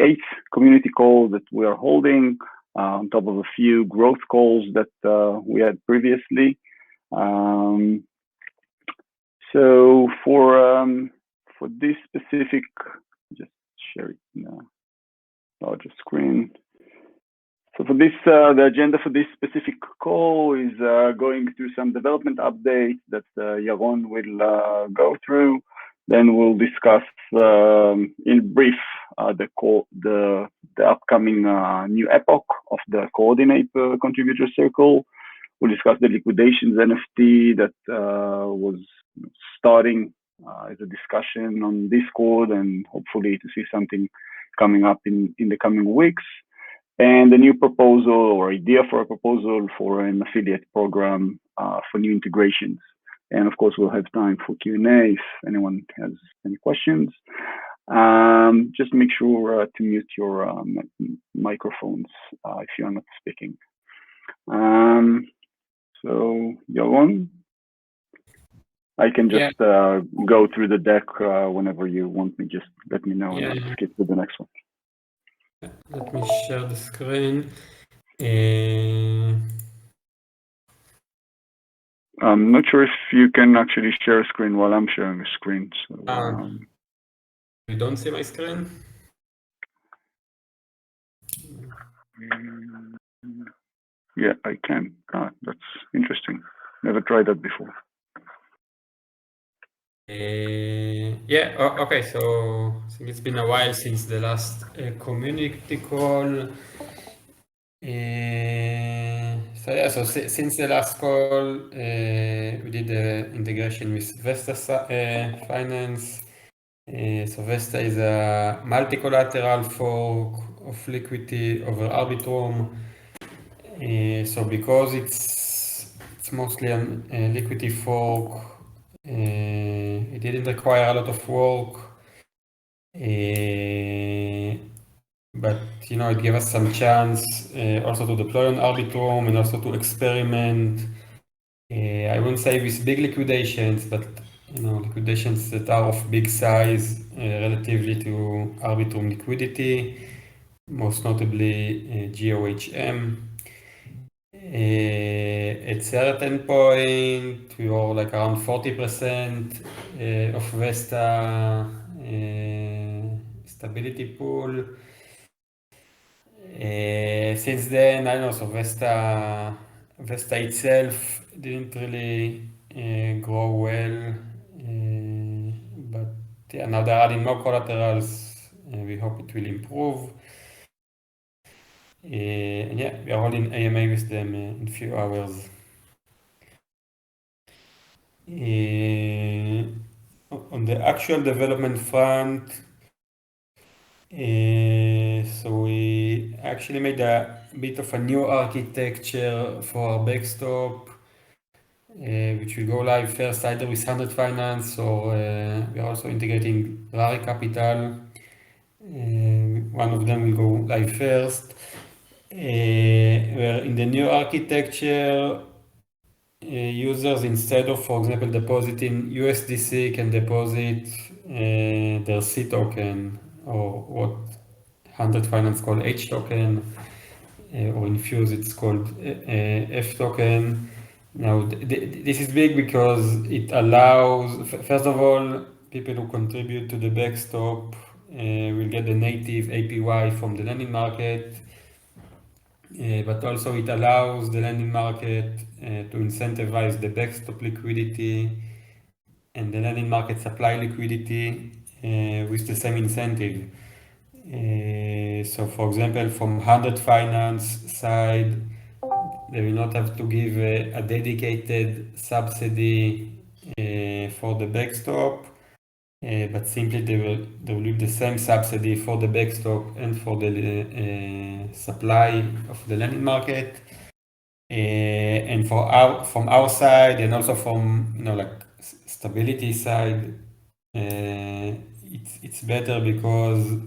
8th community call that we are holding, on top of a few growth calls that we had previously. So for this specific, just share it in a larger screen. So for this, the agenda for this specific call is going through some development updates that Yaron will go through. Then we'll discuss in brief the upcoming new epoch of the Coordinate Contributor Circle. We'll discuss the liquidations NFT that was starting as a discussion on Discord, and hopefully to see something coming up in the coming weeks. And a new proposal or idea for a proposal for an affiliate program for new integrations. And of course, we'll have time for Q&A if anyone has any questions. Just make sure to mute your microphones if you're not speaking. So, Yaron, I can just go through the deck whenever you want me. Just let me know and I'll skip to the next one. Let me share the screen. I'm not sure if you can actually share a screen while I'm sharing a screen. So, you don't see my screen? Yeah, I can. That's interesting. Never tried that before. Okay, so I think it's been a while since the last community call. So since the last call, we did the integration with Vesta Finance. So Vesta is a multi-collateral fork of liquidity over Arbitrum. So because it's mostly a liquidity fork, it didn't require a lot of work, but it gave us some chance also to deploy on Arbitrum and also to experiment. I wouldn't say with big liquidations, but liquidations that are of big size relatively to Arbitrum liquidity, most notably GOHM. At certain point, we were like around 40% of Vesta stability pool. Since then, I don't know, so Vesta itself didn't really grow well, but now they're adding more collaterals. We hope it will improve. And we are holding AMA with them in a few hours. On the actual development front, so we actually made a bit of a new architecture for our backstop, which will go live first either with 100 Finance or we are also integrating Rari Capital. One of them will go live first. Where in the new architecture, users, instead of, for example, depositing USDC, can deposit their C token or what 100 Finance called H token, or Infuse it's called F token. Now, this is big because it allows, first of all, people who contribute to the backstop will get the native APY from the lending market. But also it allows the lending market to incentivize the backstop liquidity and the lending market supply liquidity with the same incentive. So for example, from 100 Finance side, they will not have to give a dedicated subsidy for the backstop, but simply they will give the same subsidy for the backstop and for the supply of the lending market. And from our side and also from like stability side, it's better because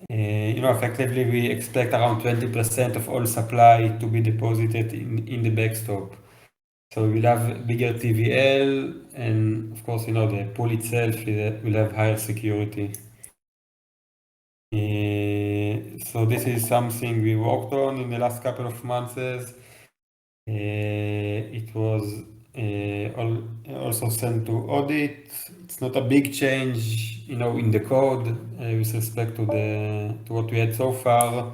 effectively we expect around 20% of all supply to be deposited in the backstop. So we'll have bigger TVL, and of course, the pool itself will have higher security. So this is something we worked on in the last couple of months. It was also sent to audit. It's not a big change, in the code with respect to what we had so far,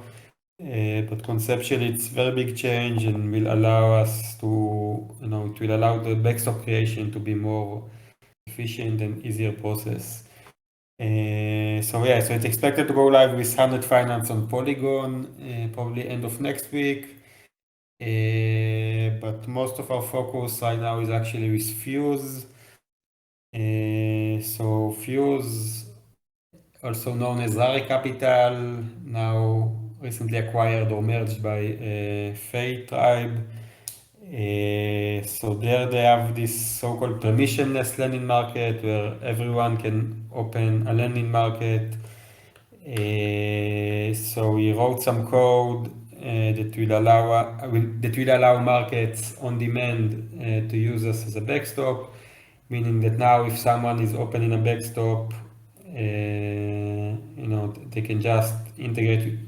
but conceptually it's very big change and will allow us to, it will allow the backstop creation to be more efficient and easier process. So it's expected to go live with 100 finance on Polygon, probably end of next week. But most of our focus right now is actually with Fuse. So Fuse, also known as Rari Capital, now recently acquired or merged by Fay Tribe. So there they have this so-called permissionless lending market where everyone can open a lending market. So we wrote some code that will allow markets on demand to use us as a backstop, meaning that now if someone is opening a backstop, they can just integrate.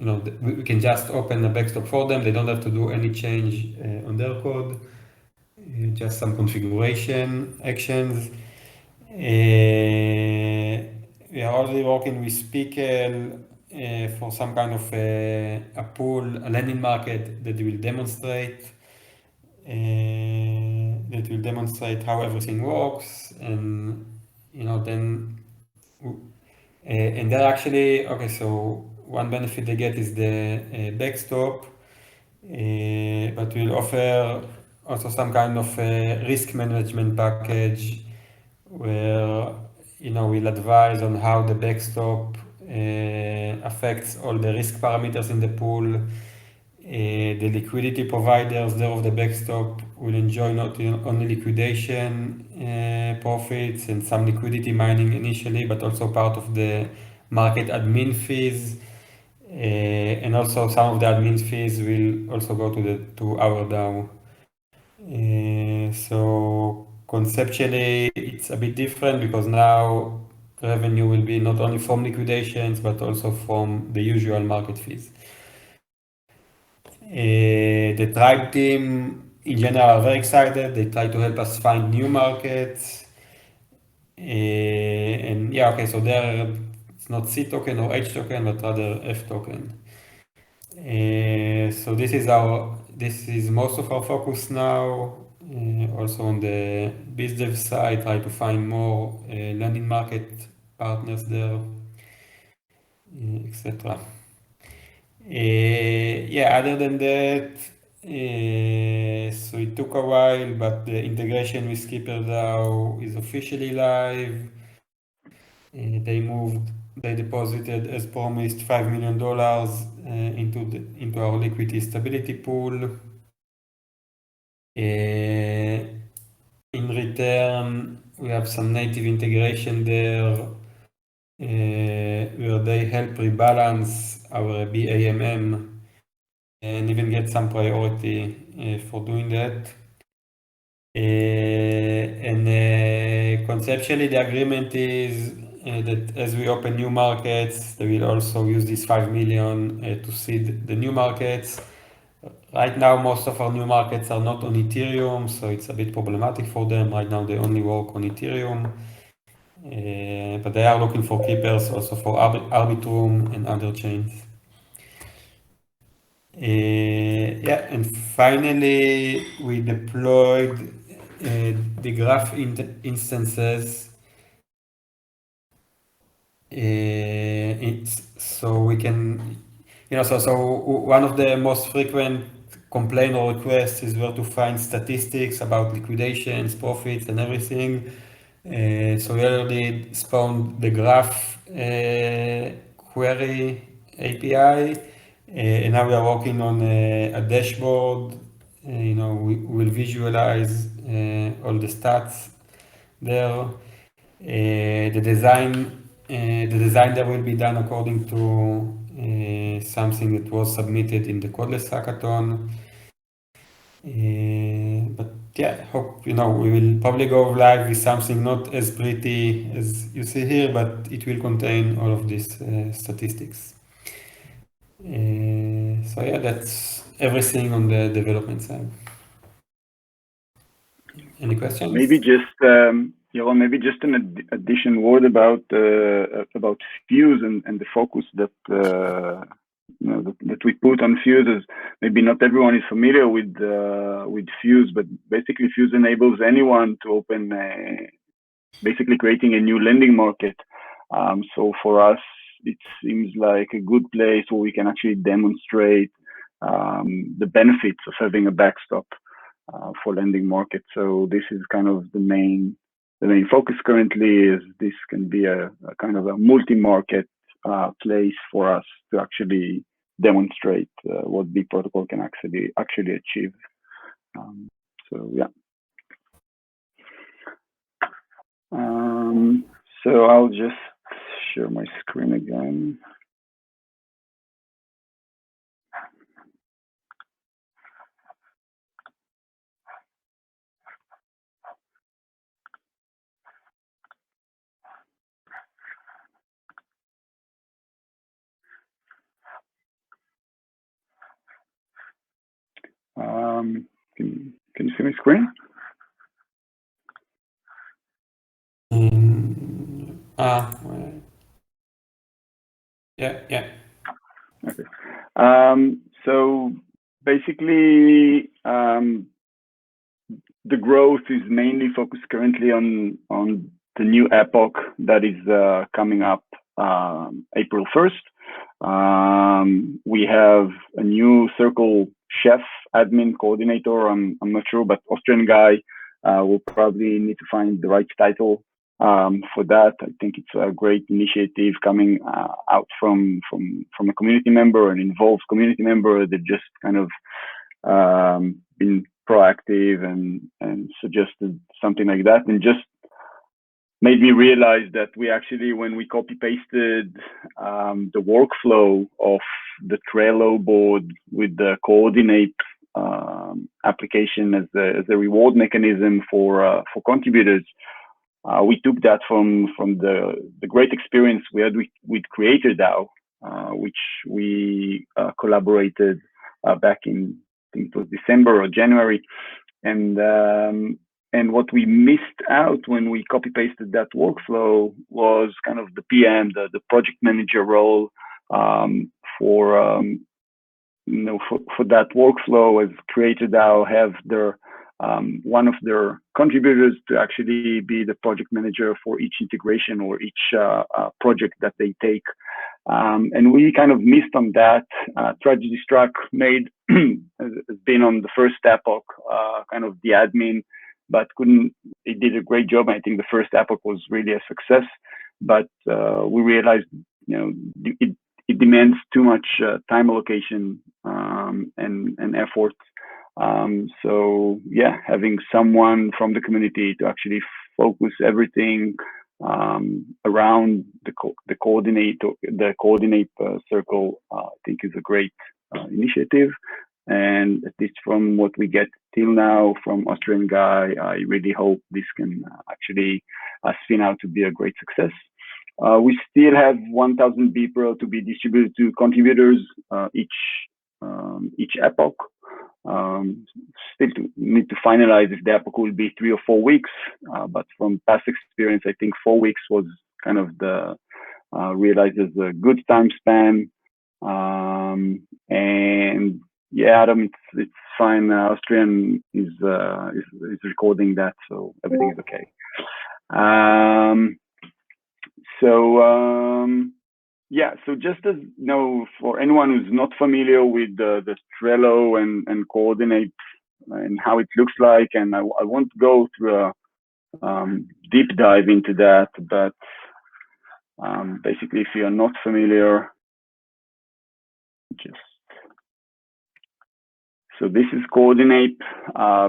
We can just open a backstop for them. They don't have to do any change on their code, just some configuration actions. We are already working with Pickle for some kind of a pool, a lending market that will demonstrate how everything works, and then and they're actually okay. So one benefit they get is the backstop, but we'll offer also some kind of risk management package where we'll advise on how the backstop affects all the risk parameters in the pool. The liquidity providers there of the backstop will enjoy not only liquidation profits and some liquidity mining initially, but also part of the market admin fees. And also some of the admin fees will also go to our DAO. So conceptually, it's a bit different because now revenue will be not only from liquidations, but also from the usual market fees. The Tribe team in general are very excited. They try to help us find new markets. So there it's not C token or H token, but rather F token. So this is most of our focus now. Also on the BizDev side, try to find more lending market partners there, etc. Other than that, so it took a while, but the integration with SkipperDAO is officially live. They deposited, as promised, $5 million into our liquidity stability pool. In return, we have some native integration there where they help rebalance our B.AMM and even get some priority for doing that. Conceptually, the agreement is that as we open new markets, they will also use this 5 million to seed the new markets. Right now, most of our new markets are not on Ethereum, so it's a bit problematic for them. Right now, they only work on Ethereum, but they are looking for keepers also for Arbitrum and other chains. And finally, we deployed the graph instances. So we can, so one of the most frequent complaint or requests is where to find statistics about liquidations, profits, and everything. So we already spawned the graph query API, and now we are working on a dashboard. We will visualize all the stats there. The design there will be done according to something that was submitted in the Codeless hackathon. But hope we will probably go live with something not as pretty as you see here, but it will contain all of these statistics. So yeah, that's everything on the development side. Any questions? Maybe just maybe just an addition word about Fuse and the focus that that we put on Fuse. Is maybe not everyone is familiar with Fuse, but basically Fuse enables anyone to open, basically creating a new lending market. So for us, it seems like a good place where we can actually demonstrate the benefits of having a backstop for lending market. So this is kind of the main focus currently. Is this can be a kind of a multi-market place for us to actually demonstrate what B.Protocol can actually achieve. So yeah. So I'll just share my screen again. Can you see my screen? Yeah. Okay. So basically, the growth is mainly focused currently on the new epoch that is coming up April 1st. We have a new circle chef, admin, coordinator. I'm not sure, but Austrian guy. Will probably need to find the right title for that. I think it's a great initiative coming out from a community member, an involved community member that just kind of been proactive and suggested something like that, and just made me realize that we actually, when we copy pasted the workflow of the Trello board with the coordinate application as a reward mechanism for contributors, we took that from the great experience we had with Creator DAO, which we collaborated back in, I think it was December or January, and what we missed out when we copy pasted that workflow was kind of the PM, the project manager role for that workflow, as Creator DAO have their one of their contributors to actually be the project manager for each integration or each project that they take. And we kind of missed on that. Tragedy Struck made has been on the first epoch, kind of the admin, but it did a great job. I think the first epoch was really a success, but we realized, it demands too much time allocation and effort. So yeah, having someone from the community to actually focus everything around the coordinate circle, I think is a great initiative. And at least from what we get till now from Austrian guy, I really hope this can actually spin out to be a great success. We still have 1,000 B.Pro to be distributed to contributors each epoch. Still need to finalize if the epoch will be 3 or 4 weeks, but from past experience, I think 4 weeks was kind of realized as a good time span. And yeah, Adam, it's fine. Austrian is recording that, so everything is okay. Yeah, so just as for anyone who's not familiar with the Trello and coordinate and how it looks like, and I won't go through a deep dive into that, but basically, if you're not familiar, so this is coordinate.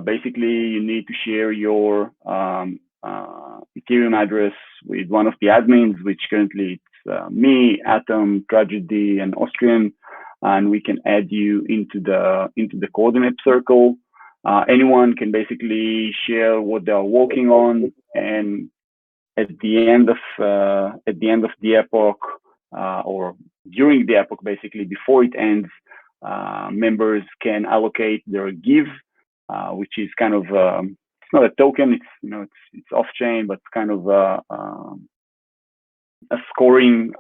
Basically, you need to share your Ethereum address with one of the admins, which currently it's me, Atom, Tragedy, and Austrian, and we can add you into the coordinate circle. Anyone can basically share what they are working on, and at the end of the epoch, or during the epoch, basically before it ends, members can allocate their give, which is kind of it's not a token. It's off chain, but kind of a scoring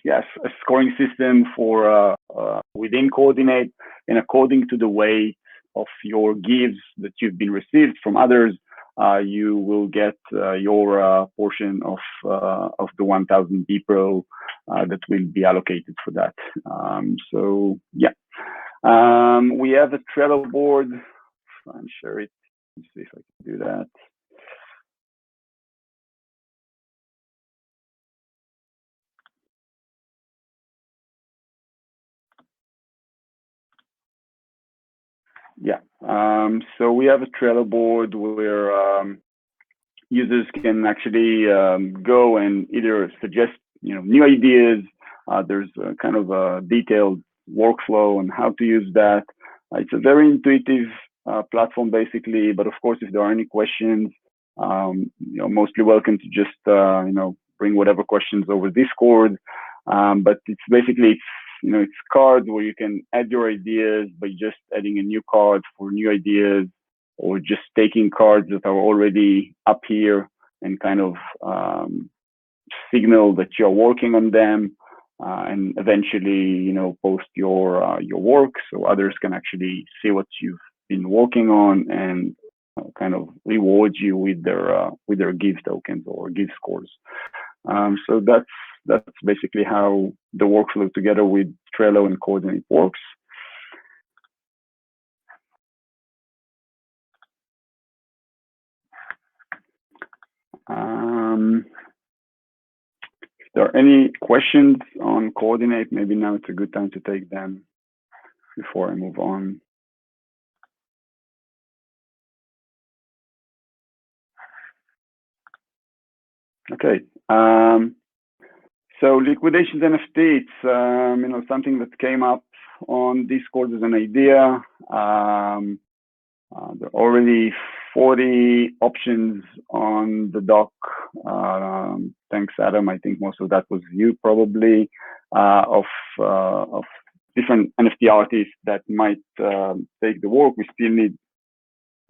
a scoring system for within Coordinate, and according to the weight of your gives that you've been received from others, you will get your portion of the 1,000 B.Pro that will be allocated for that. So yeah, we have a Trello board. I'll share it. Let's see if I can do that. Yeah, so we have a Trello board where users can actually go and either suggest new ideas. There's kind of a detailed workflow on how to use that. It's a very intuitive platform, basically. But of course, if there are any questions, mostly welcome to just bring whatever questions over Discord. But it's basically it's cards where you can add your ideas by just adding a new card for new ideas, or just taking cards that are already up here and kind of signal that you're working on them, and eventually post your work so others can actually see what you've been working on and kind of reward you with their give tokens or give scores. So that's basically how the workflow together with Trello and Coordinate works. If there are any questions on Coordinate, maybe now it's a good time to take them before I move on. Okay. So liquidations NFT, it's something that came up on Discord as an idea. There are already 40 options on the doc. Thanks, Adam. I think most of that was you probably, of different NFT artists that might take the work. We still need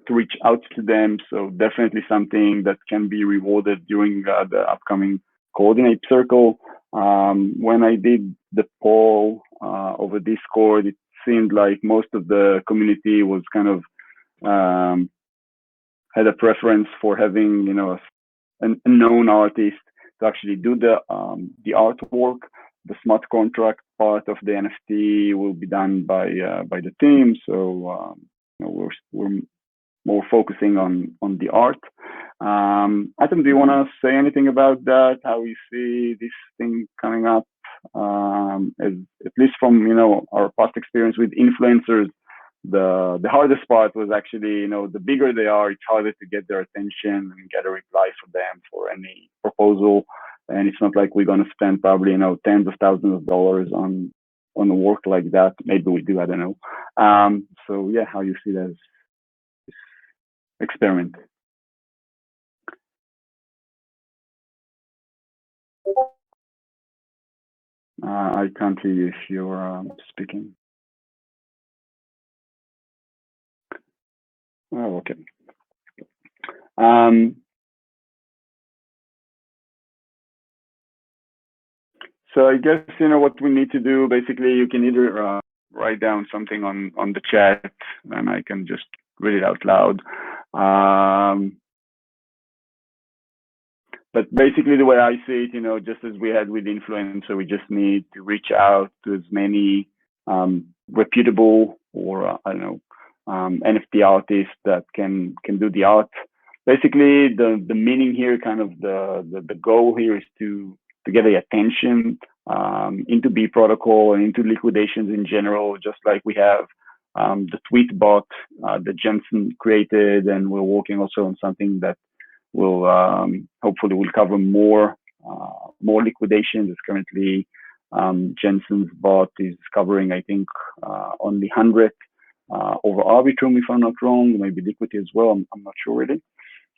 to reach out to them. So definitely something that can be rewarded during the upcoming Coordinate Circle. When I did the poll over Discord, it seemed like most of the community was kind of had a preference for having a known artist to actually do the artwork. The smart contract part of the NFT will be done by the team. So we're more focusing on the art. Adam, do you want to say anything about that? How you see this thing coming up? At least from our past experience with influencers, the hardest part was actually the bigger they are, it's harder to get their attention and get a reply from them for any proposal. And it's not like we're going to spend probably tens of thousands of dollars on a work like that. Maybe we do, I don't know. So yeah, how you see that experiment? I can't hear you if you're speaking. Oh, okay. So I guess what we need to do. Basically, you can either write down something on the chat, and I can just read it out loud. But basically, the way I see it, just as we had with influencer, we just need to reach out to as many reputable or I don't know NFT artists that can do the art. Basically, the meaning here, kind of the goal here is to get the attention into B.Protocol and into liquidations in general, just like we have the tweet bot that Jensen created, and we're working also on something that will hopefully will cover more liquidations. It's currently Jensen's bot is covering, I think, only 100 over Arbitrum, if I'm not wrong, maybe Liquidity as well. I'm not sure really.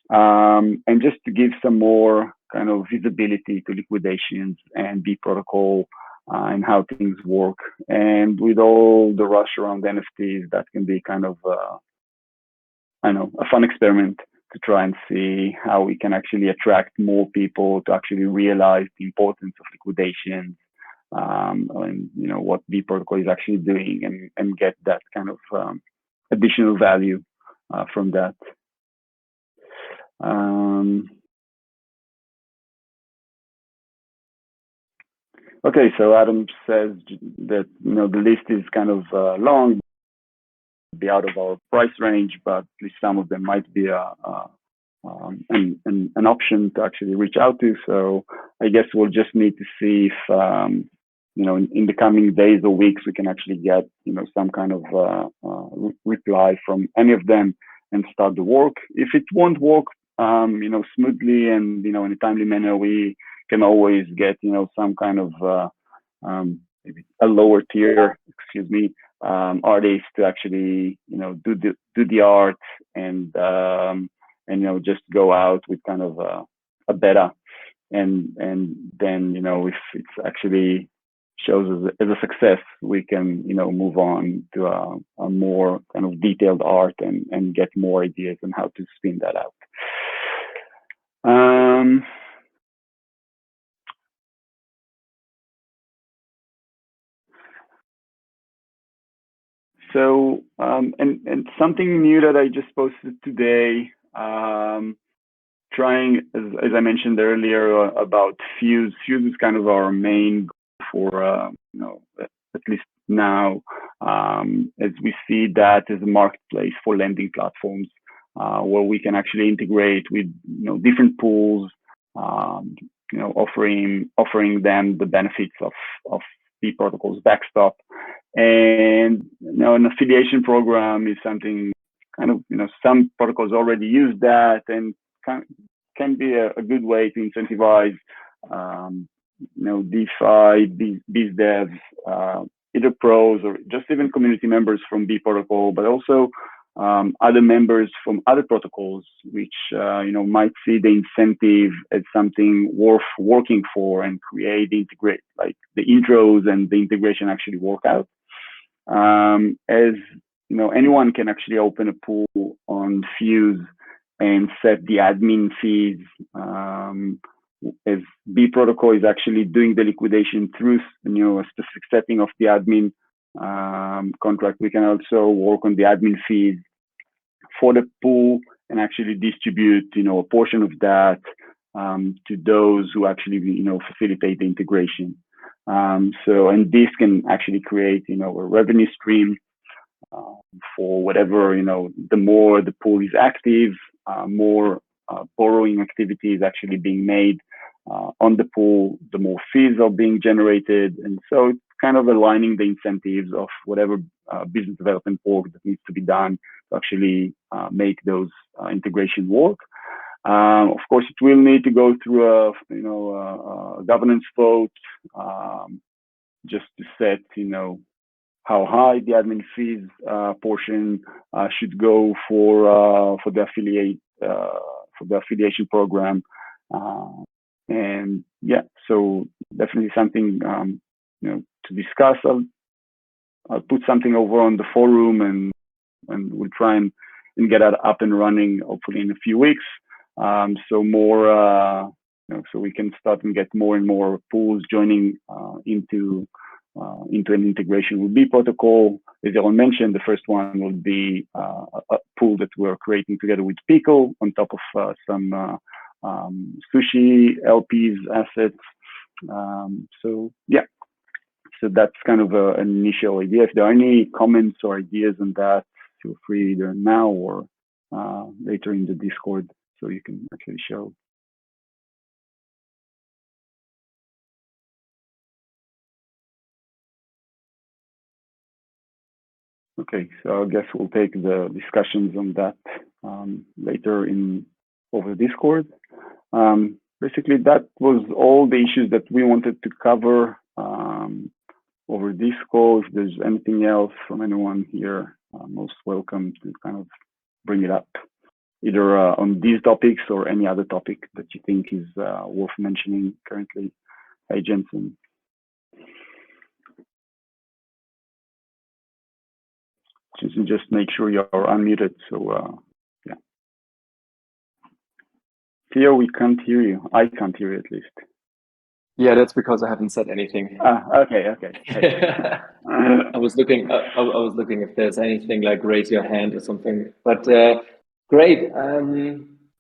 And just to give some more kind of visibility to liquidations and B.Protocol, and how things work. And with all the rush around NFTs, that can be kind of, I know, a fun experiment to try and see how we can actually attract more people to actually realize the importance of liquidation, and what B.Protocol is actually doing, and get that kind of additional value from that. Okay, so Adam says that the list is kind of long, be out of our price range, but at least some of them might be an option to actually reach out to. So I guess we'll just need to see if in the coming days or weeks we can actually get some kind of reply from any of them and start the work. If it won't work smoothly and in a timely manner, we can always get some kind of maybe a lower tier, artist to actually do the art and just go out with kind of a beta, and then if it's actually shows as a success, we can move on to a more kind of detailed art and get more ideas on how to spin that out. So and something new that I just posted today, trying, as I mentioned earlier, about Fuse. Fuse is kind of our main goal for at least now, as we see that as a marketplace for lending platforms, where we can actually integrate with different pools, offering them the benefits of B.Protocol's backstop. And an affiliation program is something kind of some protocols already use that, and can be a good way to incentivize DeFi, biz devs, either pros or just even community members from B.Protocol, but also other members from other protocols, which might see the incentive as something worth working for, and integrate like the intros and the integration actually work out. As anyone can actually open a pool on Fuse and set the admin fees. As B.Protocol is actually doing the liquidation through a specific setting of the admin contract, we can also work on the admin fees for the pool and actually distribute a portion of that to those who actually facilitate the integration. And this can actually create a revenue stream for whatever the more the pool is active, more borrowing activity is actually being made on the pool, the more fees are being generated. And so it's kind of aligning the incentives of whatever business development work that needs to be done to actually make those integration work. Of course, it will need to go through a governance vote, just to set how high the admin fees portion should go for the affiliation program. And yeah, so definitely something to discuss. I'll put something over on the forum, and we'll try and get that up and running hopefully in a few weeks. So more so we can start and get more and more pools joining into an integration with B.Protocol. As Yaron mentioned, the first one will be a pool that we're creating together with Pico on top of some Sushi LPs assets. So yeah, so that's kind of an initial idea. If there are any comments or ideas on that, feel free either now or later in the Discord, so you can actually show. Okay, so I guess we'll take the discussions on that later over Discord. Basically, that was all the issues that we wanted to cover over this call. If there's anything else from anyone here, most welcome to kind of bring it up, either on these topics or any other topic that you think is worth mentioning currently. Hey, Jensen. just make sure you're unmuted. So yeah. Theo, we can't hear you. I can't hear you at least. Yeah, that's because I haven't said anything. Okay. I was looking. I was looking if there's anything like raise your hand or something. But great.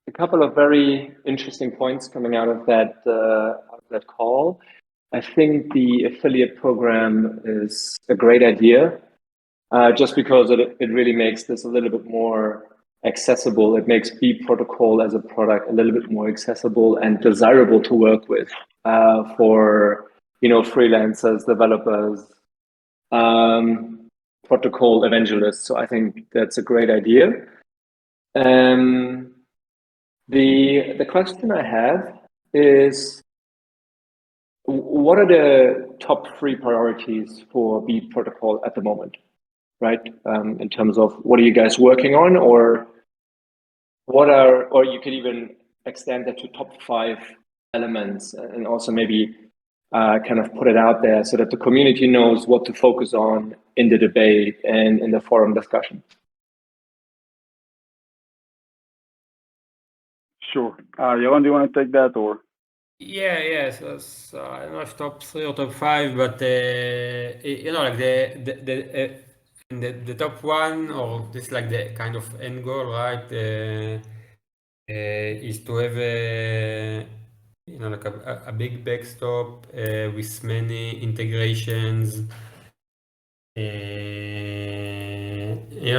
A couple of very interesting points coming out of that call. I think the affiliate program is a great idea, just because it really makes this a little bit more accessible. It makes B.Protocol as a product a little bit more accessible and desirable to work with for freelancers, developers, protocol evangelists. So I think that's a great idea. The question I have is, what are the top 3 priorities for B.Protocol at the moment, right? In terms of what are you guys working on, or you could even extend that to top 5 elements, and also maybe kind of put it out there so that the community knows what to focus on in the debate and in the forum discussion. Sure. Johan, do you want to take that or? Yeah. So I don't know if top 3 or top 5, but like the top 1, or this like the kind of end goal, right? Is to have like a big backstop with many integrations.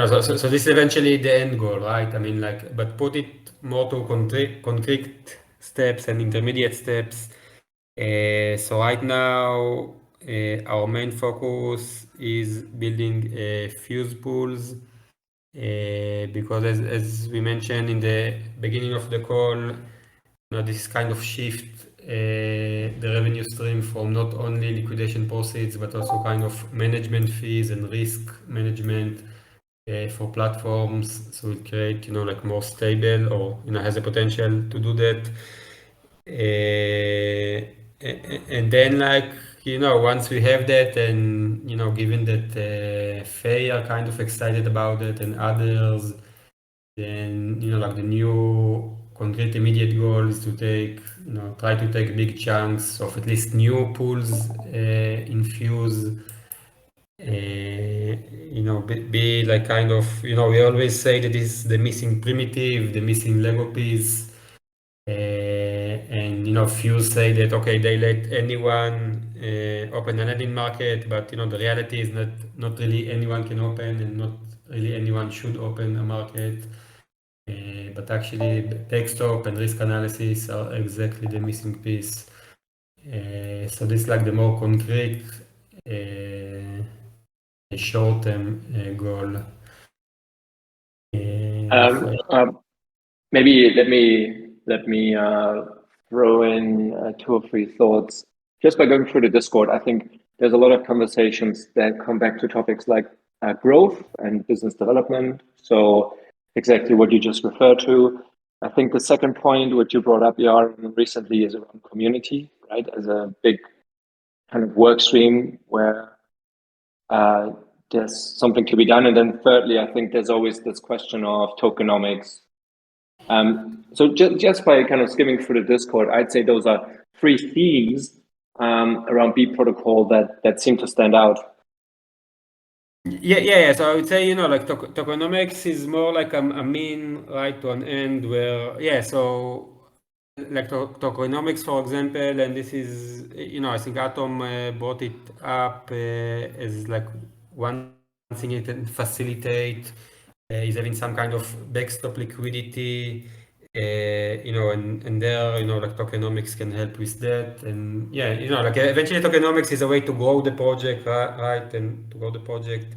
So this is eventually the end goal, right? I mean, like, but put it more to concrete steps and intermediate steps. So right now, our main focus is building fuse pools, because as we mentioned in the beginning of the call, this kind of shift the revenue stream from not only liquidation proceeds, but also kind of management fees and risk management for platforms. So it create, like more stable, or, has the potential to do that. And then, like, once we have that, and, given that Faye are kind of excited about it and others, then, like the new concrete immediate goal is to try to take big chunks of at least new pools in Fuse. Be like kind of, we always say that this is the missing primitive, the missing Lego piece. And Fuse say that, okay, they let anyone open a lending market, but the reality is that not really anyone can open, and not really anyone should open a market. But actually, backstop and risk analysis are exactly the missing piece. So this is like the more concrete short-term goal. Maybe let me throw in 2 or 3 thoughts. Just by going through the Discord, I think there's a lot of conversations that come back to topics like growth and business development. So exactly what you just referred to. I think the second point, what you brought up, Jar, recently, is around community, right? As a big kind of work stream where there's something to be done. And then thirdly, I think there's always this question of tokenomics. So just by kind of skimming through the Discord, I'd say those are 3 themes around B.Protocol that seem to stand out. Yeah. So I would say, like tokenomics is more like a mean, right, to an end, where, so like tokenomics, for example, and this is, I think Atom brought it up as like one thing it can facilitate is having some kind of backstop liquidity, and there, like tokenomics can help with that. And like eventually tokenomics is a way to grow the project, right, and to grow the project,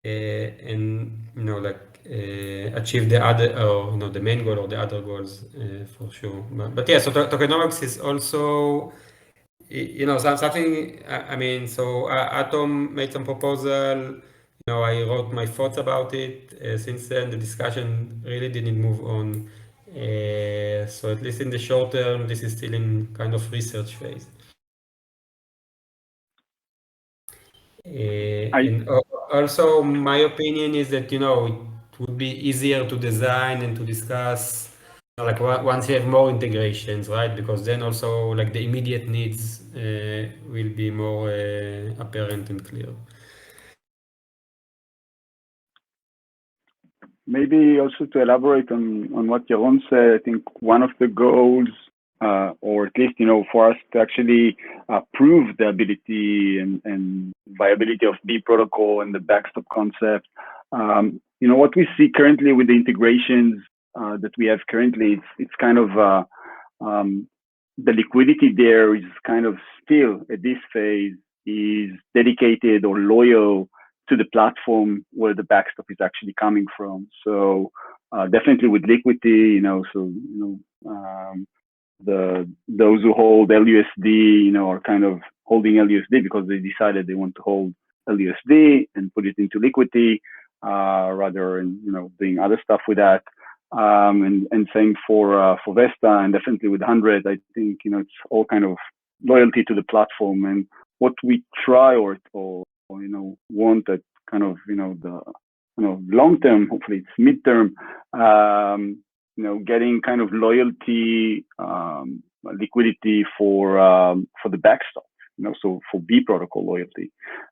and like achieve the other, or the main goal or the other goals, for sure. But yeah, so tokenomics is also something. I mean, so Atom made some proposal. I wrote my thoughts about it. Since then, the discussion really didn't move on. So at least in the short term, this is still in kind of research phase. Also, my opinion is that, it would be easier to design and to discuss, like once you have more integrations, right? Because then also like the immediate needs will be more apparent and clear. Maybe also to elaborate on what Yaron said, I think one of the goals, or at least, for us to actually prove the ability and viability of B.Protocol and the backstop concept, what we see currently with the integrations that we have currently, it's kind of the liquidity there is kind of still at this phase is dedicated or loyal to the platform where the backstop is actually coming from. So definitely with liquidity, those who hold LUSD, are kind of holding LUSD because they decided they want to hold LUSD and put it into liquidity rather than doing other stuff with that. And same for Vesta, and definitely with 100, I think it's all kind of loyalty to the platform. And what we try or want at kind of the long term, hopefully it's midterm, getting kind of loyalty, liquidity for the backstop, so for B.Protocol loyalty,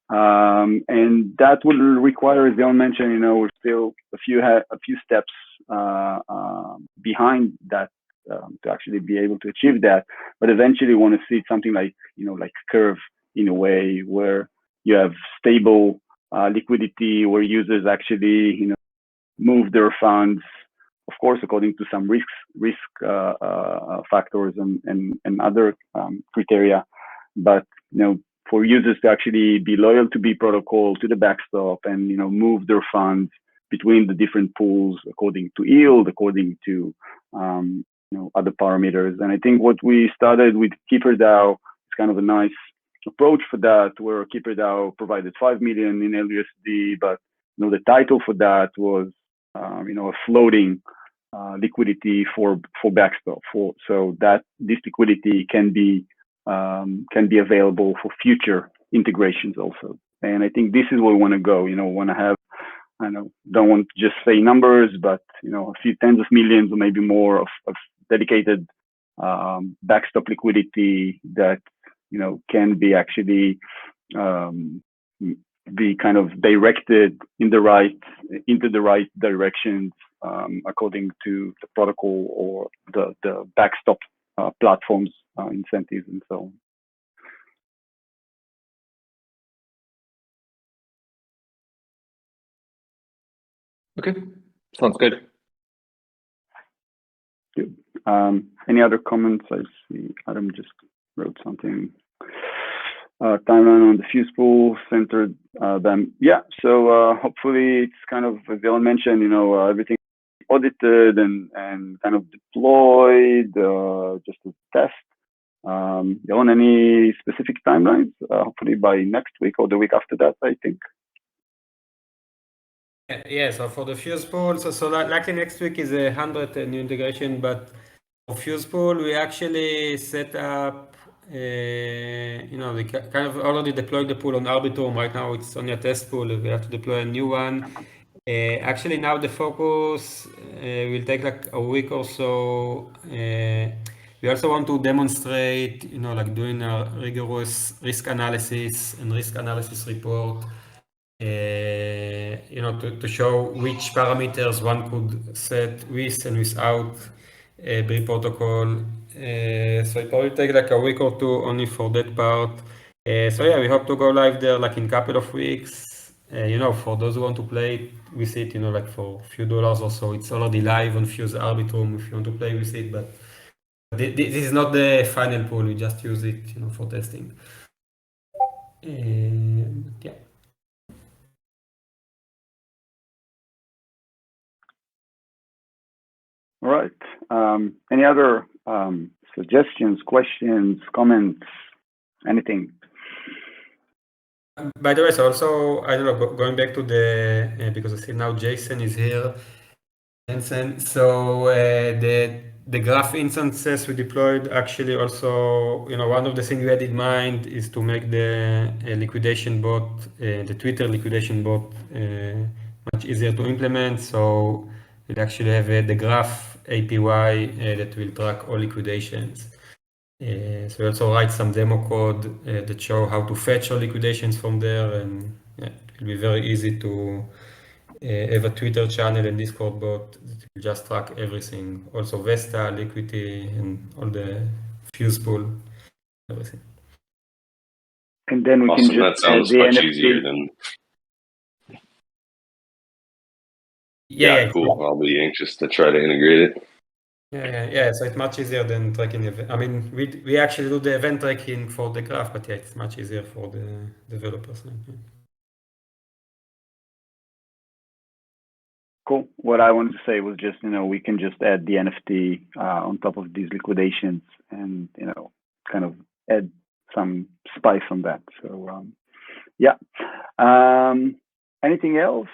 and that will require, as Yaron mentioned, we're still a few steps behind that to actually be able to achieve that. But eventually, want to see something like like Curve in a way where you have stable liquidity, where users actually move their funds, of course, according to some risk factors and other criteria. But for users to actually be loyal to B.Protocol, to the backstop, and move their funds between the different pools according to yield, according to other parameters. And I think what we started with KeeperDAO is kind of a nice approach for that, where KeeperDAO provided 5 million in LUSD, but the title for that was a floating liquidity for backstop, so that this liquidity can be available for future integrations also. And I think this is where we want to go. Want to have, don't want to just say numbers, but a few tens of millions or maybe more of dedicated backstop liquidity that can be actually be kind of directed into the right directions according to the protocol or the backstop platforms incentives and so on. Okay, sounds good. Good. Any other comments? I see Adam just wrote something. Timeline on the fuse pool centered them. Yeah, so hopefully it's kind of, as Yaron mentioned, everything audited and kind of deployed just to test. Yaron, any specific timelines? Hopefully by next week or the week after that, I think. Yeah, so for the fuse pool, so likely next week is 100 new integration, but for fuse pool, we actually set up, we kind of already deployed the pool on Arbitrum. Right now it's only a test pool. We have to deploy a new one. Actually, now the focus will take like a week or so. We also want to demonstrate, like doing a rigorous risk analysis and risk analysis report. To show which parameters one could set with and without B.Protocol. So it probably take like a week or two only for that part. So yeah, we hope to go live there like in a couple of weeks. For those who want to play with it, like for a few dollars or so, it's already live on Fuse Arbitrum if you want to play with it. But this is not the final pool. We just use it, for testing. Yeah. All right. Any other suggestions, questions, comments, anything? By the way, so also, I don't know, going back to because I see now Jason is here. Jensen, so the the graph instances we deployed actually also, one of the things we had in mind is to make the liquidation bot, the Twitter liquidation bot, much easier to implement. So we'll actually have the graph API that will track all liquidations. So we also write some demo code that show how to fetch all liquidations from there, and it will be very easy to have a Twitter channel and Discord bot that will just track everything. Also Vesta, Liquidity, and all the fuse pool, everything. And then we Awesome. can That just add sounds the much NFT. easier than. Yeah, Cool. I'll be anxious to try to integrate it. Yeah. So it's much easier than tracking event. I mean, we actually do the event tracking for the graph, but yeah, it's much easier for the developers. Cool. What I wanted to say was just, we can just add the NFT on top of these liquidations and, kind of add some spice on that. So, yeah. Anything else?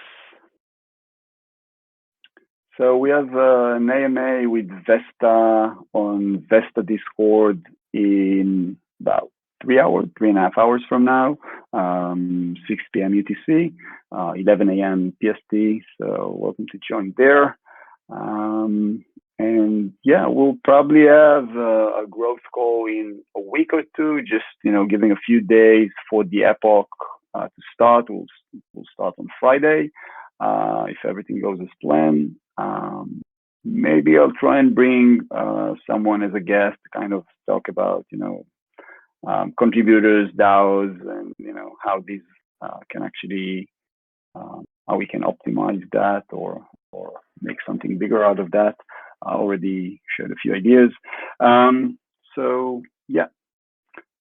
So we have an AMA with Vesta on Vesta Discord in about 3.5 hours from now, 6 p.m. UTC, 11 a.m. PST. So welcome to join there. And yeah, we'll probably have a growth call in a week or two, just, giving a few days for the epoch to start. We'll start on Friday, if everything goes as planned. Maybe I'll try and bring someone as a guest to kind of talk about, contributors, DAOs, and how these can actually, how we can optimize that or make something bigger out of that. I already shared a few ideas. So yeah,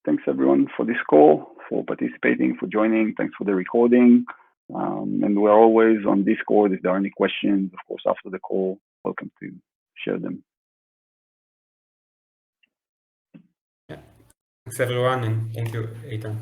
thanks everyone for this call, for participating, for joining. Thanks for the recording. And we're always on Discord. If there are any questions, of course, after the call, welcome to share them. Yeah. Thanks everyone, and thank you, Eitan.